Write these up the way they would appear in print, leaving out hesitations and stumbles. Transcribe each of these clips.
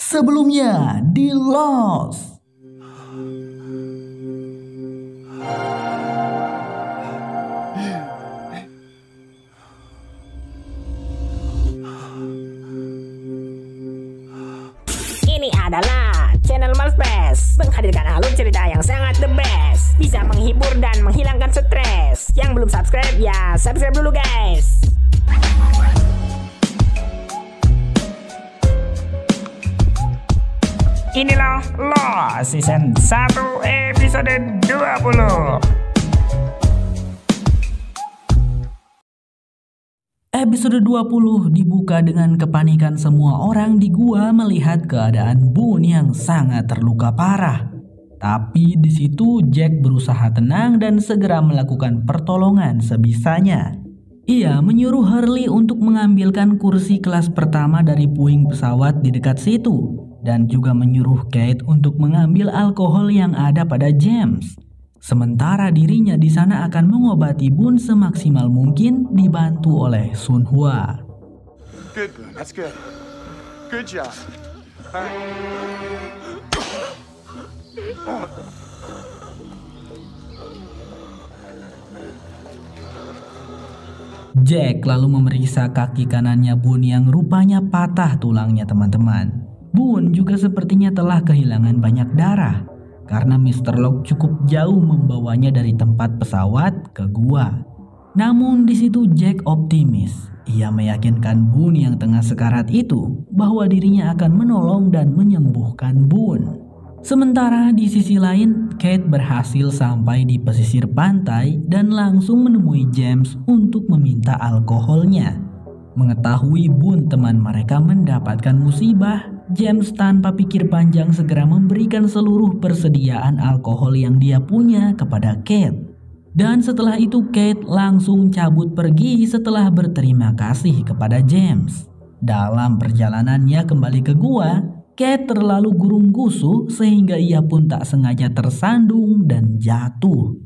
Sebelumnya di Lost. Ini adalah channel Malspace, menghadirkan alur cerita yang sangat the best, bisa menghibur dan menghilangkan stres. Yang belum subscribe ya subscribe dulu guys. Inilah Lost Season 1 episode 20. Episode 20 dibuka dengan kepanikan semua orang di gua melihat keadaan Boone yang sangat terluka parah. Tapi di situ Jack berusaha tenang dan segera melakukan pertolongan sebisanya. Ia menyuruh Hurley untuk mengambilkan kursi kelas pertama dari puing pesawat di dekat situ dan juga menyuruh Kate untuk mengambil alkohol yang ada pada James. Sementara dirinya di sana akan mengobati Boone semaksimal mungkin dibantu oleh Sun Hwa. Good, Boone. That's good. Good job. Jack lalu memeriksa kaki kanannya Boone yang rupanya patah tulangnya teman-teman. Boone juga sepertinya telah kehilangan banyak darah karena Mr. Locke cukup jauh membawanya dari tempat pesawat ke gua. Namun di situ Jack optimis. Ia meyakinkan Boone yang tengah sekarat itu bahwa dirinya akan menolong dan menyembuhkan Boone. Sementara di sisi lain, Kate berhasil sampai di pesisir pantai dan langsung menemui James untuk meminta alkoholnya. Mengetahui Boone teman mereka mendapatkan musibah, James tanpa pikir panjang segera memberikan seluruh persediaan alkohol yang dia punya kepada Kate. Dan setelah itu Kate langsung cabut pergi setelah berterima kasih kepada James. Dalam perjalanannya kembali ke gua, Kate terlalu gurung-gusu sehingga ia pun tak sengaja tersandung dan jatuh.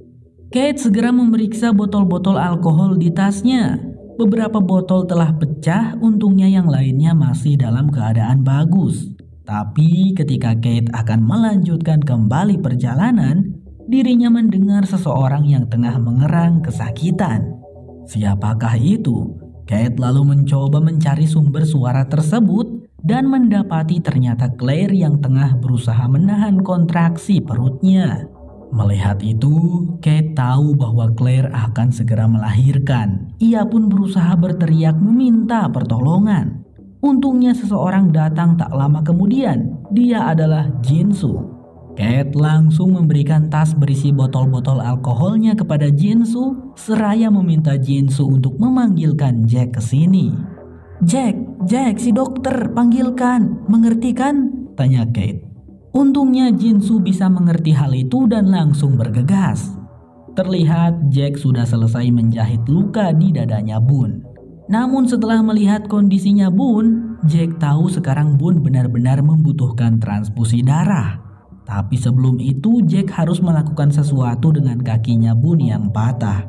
Kate segera memeriksa botol-botol alkohol di tasnya. Beberapa botol telah pecah, untungnya yang lainnya masih dalam keadaan bagus. Tapi ketika Kate akan melanjutkan kembali perjalanan, dirinya mendengar seseorang yang tengah mengerang kesakitan. Siapakah itu? Kate lalu mencoba mencari sumber suara tersebut dan mendapati ternyata Claire yang tengah berusaha menahan kontraksi perutnya. Melihat itu, Kate tahu bahwa Claire akan segera melahirkan. Ia pun berusaha berteriak meminta pertolongan. Untungnya seseorang datang tak lama kemudian. Dia adalah Jinsu. Kate langsung memberikan tas berisi botol-botol alkoholnya kepada Jinsu, seraya meminta Jinsu untuk memanggilkan Jack ke sini. Jack, si dokter, panggilkan. Mengerti kan? Tanya Kate. Untungnya Jinsu bisa mengerti hal itu dan langsung bergegas. Terlihat Jack sudah selesai menjahit luka di dadanya Boone. Namun setelah melihat kondisinya Boone, Jack tahu sekarang Boone benar-benar membutuhkan transfusi darah. Tapi sebelum itu Jack harus melakukan sesuatu dengan kakinya Boone yang patah.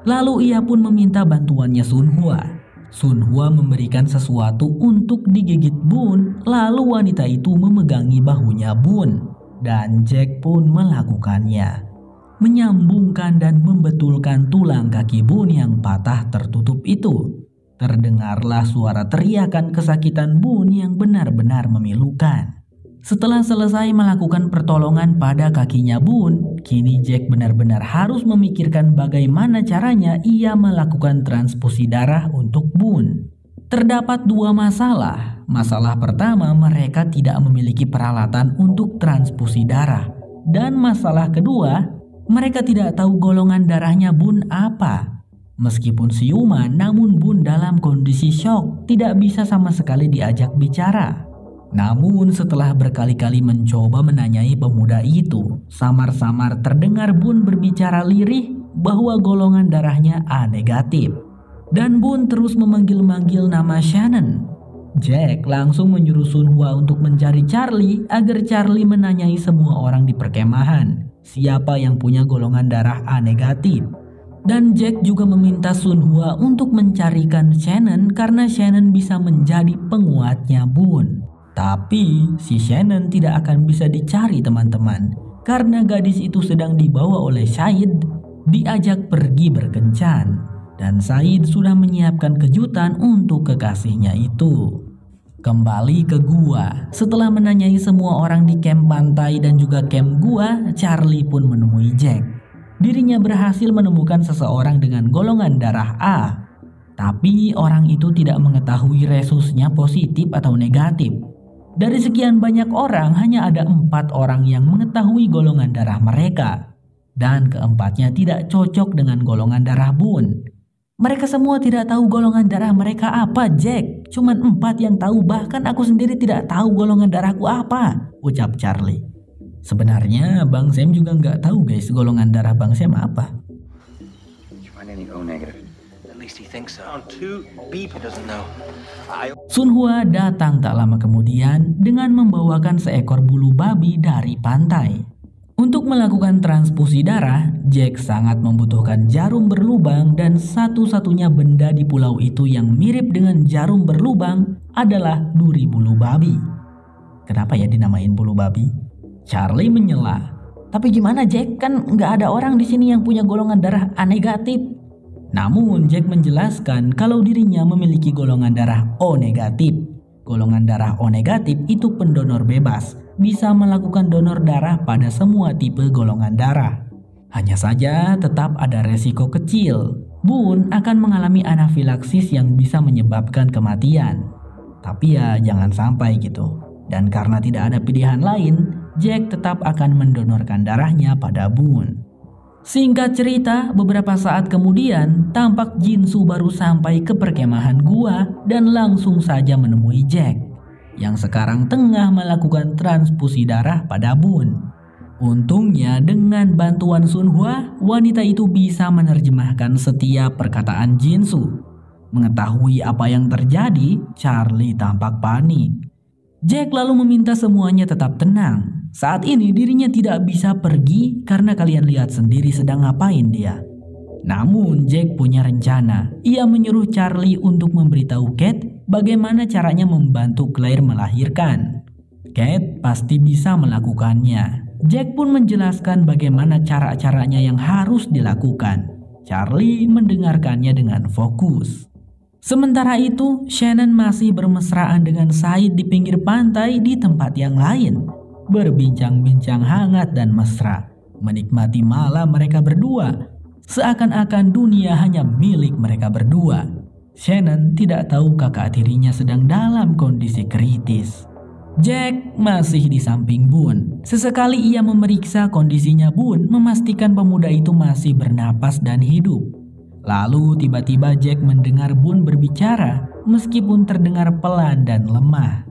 Lalu ia pun meminta bantuannya Sun Hwa. Sun Hwa memberikan sesuatu untuk digigit Boone, lalu wanita itu memegangi bahunya Boone. Dan Jack pun melakukannya. Menyambungkan dan membetulkan tulang kaki Boone yang patah tertutup itu. Terdengarlah suara teriakan kesakitan Boone yang benar-benar memilukan. Setelah selesai melakukan pertolongan pada kakinya Boone, kini Jack benar-benar harus memikirkan bagaimana caranya ia melakukan transfusi darah untuk Boone. Terdapat dua masalah. Masalah pertama, mereka tidak memiliki peralatan untuk transfusi darah. Dan masalah kedua, mereka tidak tahu golongan darahnya Boone apa. Meskipun siuman, namun Boone dalam kondisi syok, tidak bisa sama sekali diajak bicara. Namun setelah berkali-kali mencoba menanyai pemuda itu, samar-samar terdengar Boone berbicara lirih bahwa golongan darahnya A negatif. Dan Boone terus memanggil-manggil nama Shannon. Jack langsung menyuruh Sun Hwa untuk mencari Charlie agar Charlie menanyai semua orang di perkemahan siapa yang punya golongan darah A negatif. Dan Jack juga meminta Sun Hwa untuk mencarikan Shannon karena Shannon bisa menjadi penguatnya Boone. Tapi si Shannon tidak akan bisa dicari teman-teman, karena gadis itu sedang dibawa oleh Said, diajak pergi berkencan. Dan Said sudah menyiapkan kejutan untuk kekasihnya itu. Kembali ke gua, setelah menanyai semua orang di kamp pantai dan juga kamp gua, Charlie pun menemui Jack. Dirinya berhasil menemukan seseorang dengan golongan darah A. Tapi orang itu tidak mengetahui resusnya positif atau negatif. Dari sekian banyak orang, hanya ada 4 orang yang mengetahui golongan darah mereka. Dan keempatnya tidak cocok dengan golongan darah Boone. Mereka semua tidak tahu golongan darah mereka apa, Jack. Cuman 4 yang tahu, bahkan aku sendiri tidak tahu golongan darahku apa, ucap Charlie. Sebenarnya Bang Sam juga nggak tahu guys golongan darah Bang Sam apa. Sun Hua datang tak lama kemudian dengan membawakan seekor bulu babi dari pantai. Untuk melakukan transfusi darah, Jack sangat membutuhkan jarum berlubang dan satu-satunya benda di pulau itu yang mirip dengan jarum berlubang adalah duri bulu babi. Kenapa ya dinamain bulu babi? Charlie menyela. Tapi gimana Jack, kan nggak ada orang di sini yang punya golongan darah A negatif. Namun Jack menjelaskan kalau dirinya memiliki golongan darah O negatif. Golongan darah O negatif itu pendonor bebas, bisa melakukan donor darah pada semua tipe golongan darah. Hanya saja tetap ada resiko kecil. Boone akan mengalami anafilaksis yang bisa menyebabkan kematian. Tapi ya jangan sampai gitu. Dan karena tidak ada pilihan lain, Jack tetap akan mendonorkan darahnya pada Boone. Singkat cerita, beberapa saat kemudian tampak Jinsu baru sampai ke perkemahan gua dan langsung saja menemui Jack yang sekarang tengah melakukan transfusi darah pada Boone. Untungnya dengan bantuan Sun Hua, wanita itu bisa menerjemahkan setiap perkataan Jinsu. Mengetahui apa yang terjadi, Charlie tampak panik. Jack lalu meminta semuanya tetap tenang. Saat ini dirinya tidak bisa pergi karena kalian lihat sendiri sedang ngapain dia. Namun Jack punya rencana. Ia menyuruh Charlie untuk memberitahu Kate bagaimana caranya membantu Claire melahirkan. Kate pasti bisa melakukannya. Jack pun menjelaskan bagaimana cara-caranya yang harus dilakukan. Charlie mendengarkannya dengan fokus. Sementara itu, Shannon masih bermesraan dengan Said di pinggir pantai di tempat yang lain. Berbincang-bincang hangat dan mesra, menikmati malam mereka berdua, seakan-akan dunia hanya milik mereka berdua. Shannon tidak tahu kakak tirinya sedang dalam kondisi kritis. Jack masih di samping Boone. Sesekali ia memeriksa kondisinya Boone, memastikan pemuda itu masih bernapas dan hidup. Lalu tiba-tiba Jack mendengar Boone berbicara, meskipun terdengar pelan dan lemah.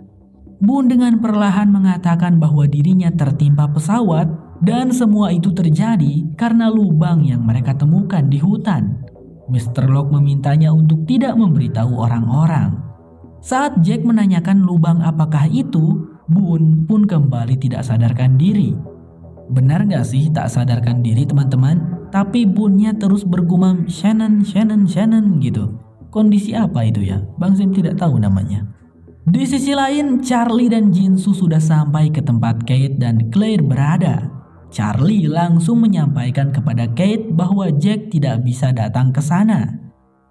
Boone dengan perlahan mengatakan bahwa dirinya tertimpa pesawat dan semua itu terjadi karena lubang yang mereka temukan di hutan. Mr. Locke memintanya untuk tidak memberitahu orang-orang. Saat Jack menanyakan lubang apakah itu, Boone pun kembali tidak sadarkan diri. Benar gak sih tak sadarkan diri teman-teman? Tapi Boone-nya terus bergumam Shannon, Shannon, Shannon gitu. Kondisi apa itu ya? Bang Sam tidak tahu namanya. Di sisi lain, Charlie dan Jinsu sudah sampai ke tempat Kate dan Claire berada. Charlie langsung menyampaikan kepada Kate bahwa Jack tidak bisa datang ke sana.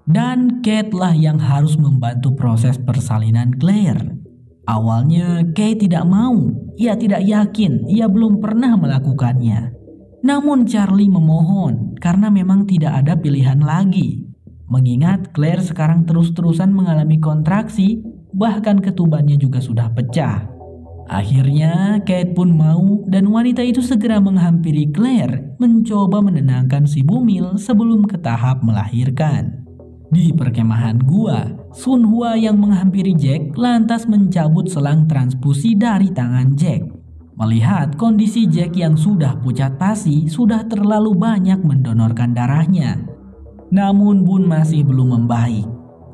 Dan Kate lah yang harus membantu proses persalinan Claire. Awalnya Kate tidak mau, ia tidak yakin, ia belum pernah melakukannya. Namun Charlie memohon karena memang tidak ada pilihan lagi. Mengingat Claire sekarang terus-terusan mengalami kontraksi, bahkan ketubannya juga sudah pecah. Akhirnya Kate pun mau dan wanita itu segera menghampiri Claire, mencoba menenangkan si bumil sebelum ke tahap melahirkan. Di perkemahan gua, Sun Hua yang menghampiri Jack lantas mencabut selang transfusi dari tangan Jack. Melihat kondisi Jack yang sudah pucat pasi, sudah terlalu banyak mendonorkan darahnya. Namun Boone masih belum membaik.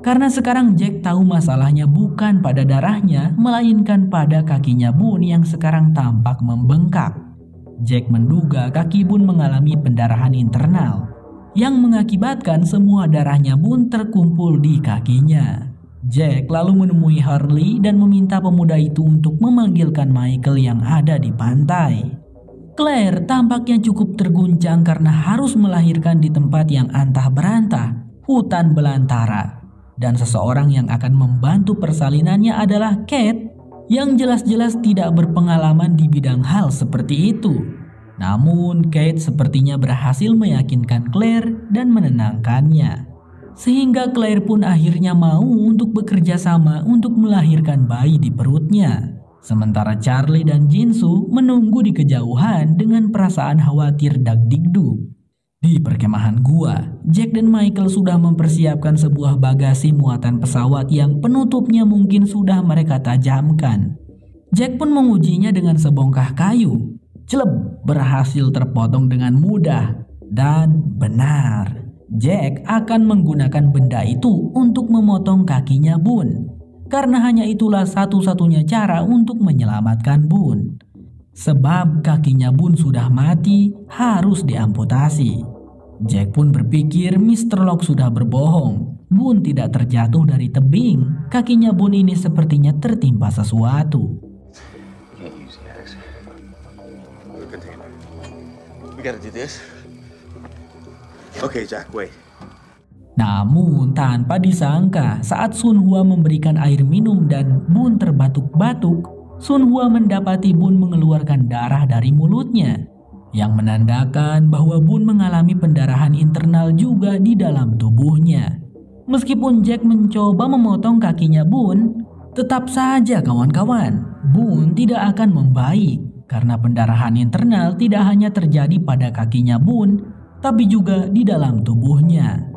Karena sekarang Jack tahu masalahnya bukan pada darahnya, melainkan pada kakinya Boone yang sekarang tampak membengkak. Jack menduga kaki Boone mengalami pendarahan internal, yang mengakibatkan semua darahnya Boone terkumpul di kakinya. Jack lalu menemui Harley dan meminta pemuda itu untuk memanggilkan Michael yang ada di pantai. Claire tampaknya cukup terguncang karena harus melahirkan di tempat yang antah berantah, hutan belantara. Dan seseorang yang akan membantu persalinannya adalah Kate yang jelas-jelas tidak berpengalaman di bidang hal seperti itu. Namun Kate sepertinya berhasil meyakinkan Claire dan menenangkannya. Sehingga Claire pun akhirnya mau untuk bekerja sama untuk melahirkan bayi di perutnya. Sementara Charlie dan Jinsu menunggu di kejauhan dengan perasaan khawatir dagdikduk. Di perkemahan gua, Jack dan Michael sudah mempersiapkan sebuah bagasi muatan pesawat yang penutupnya mungkin sudah mereka tajamkan. Jack pun mengujinya dengan sebongkah kayu. Celeb, berhasil terpotong dengan mudah. Dan benar, Jack akan menggunakan benda itu untuk memotong kakinya Boone. Karena hanya itulah satu-satunya cara untuk menyelamatkan Boone. Sebab kakinya Boone sudah mati, harus diamputasi. Jack pun berpikir Mr. Locke sudah berbohong. Boone tidak terjatuh dari tebing. Kakinya Boone ini sepertinya tertimpa sesuatu. Okay, Jack, wait. Namun tanpa disangka saat Sun Hua memberikan air minum dan Boone terbatuk-batuk, Sun Hua mendapati Boone mengeluarkan darah dari mulutnya, yang menandakan bahwa Boone mengalami pendarahan internal juga di dalam tubuhnya. Meskipun Jack mencoba memotong kakinya Boone, tetap saja kawan-kawan, Boone tidak akan membaik karena pendarahan internal tidak hanya terjadi pada kakinya Boone, tapi juga di dalam tubuhnya.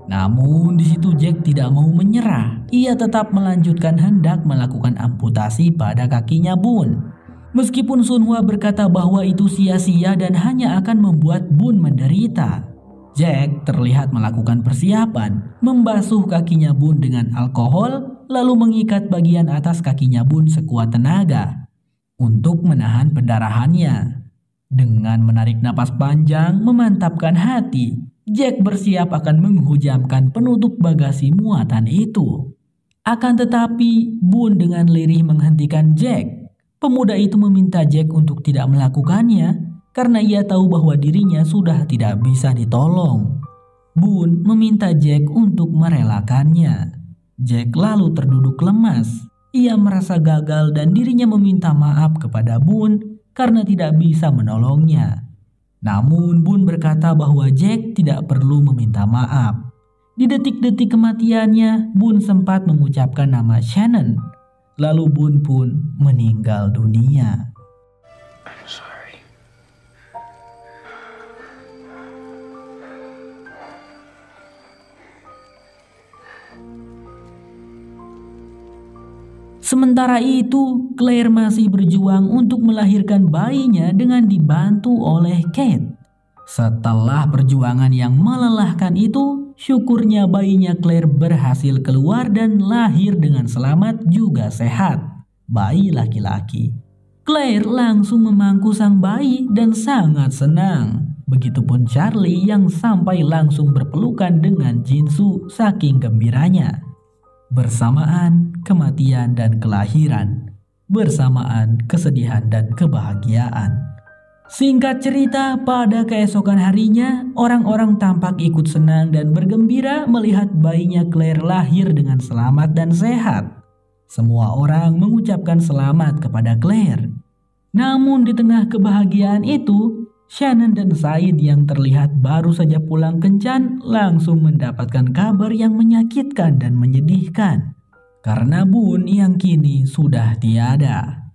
Namun di situ Jack tidak mau menyerah. Ia tetap melanjutkan hendak melakukan amputasi pada kakinya Boone. Meskipun Sun Hua berkata bahwa itu sia-sia dan hanya akan membuat Boone menderita, Jack terlihat melakukan persiapan, membasuh kakinya Boone dengan alkohol, lalu mengikat bagian atas kakinya Boone sekuat tenaga untuk menahan pendarahannya. Dengan menarik napas panjang, memantapkan hati, Jack bersiap akan menghujamkan penutup bagasi muatan itu. Akan tetapi, Boone dengan lirih menghentikan Jack. Pemuda itu meminta Jack untuk tidak melakukannya karena ia tahu bahwa dirinya sudah tidak bisa ditolong. Boone meminta Jack untuk merelakannya. Jack lalu terduduk lemas. Ia merasa gagal dan dirinya meminta maaf kepada Boone karena tidak bisa menolongnya. Namun Boone berkata bahwa Jack tidak perlu meminta maaf. Di detik-detik kematiannya, Boone sempat mengucapkan nama Shannon. Lalu Boone pun meninggal dunia. I'm sorry. Sementara itu, Claire masih berjuang untuk melahirkan bayinya dengan dibantu oleh Kate. Setelah perjuangan yang melelahkan itu, syukurnya bayinya Claire berhasil keluar dan lahir dengan selamat juga sehat. Bayi laki-laki. Claire langsung memangku sang bayi dan sangat senang. Begitupun Charlie yang sampai langsung berpelukan dengan Jinsu saking gembiranya. Bersamaan kematian dan kelahiran. Bersamaan kesedihan dan kebahagiaan. Singkat cerita, pada keesokan harinya, orang-orang tampak ikut senang dan bergembira melihat bayinya Claire lahir dengan selamat dan sehat. Semua orang mengucapkan selamat kepada Claire. Namun di tengah kebahagiaan itu, Shannon dan Said yang terlihat baru saja pulang kencan langsung mendapatkan kabar yang menyakitkan dan menyedihkan. Karena Boone yang kini sudah tiada.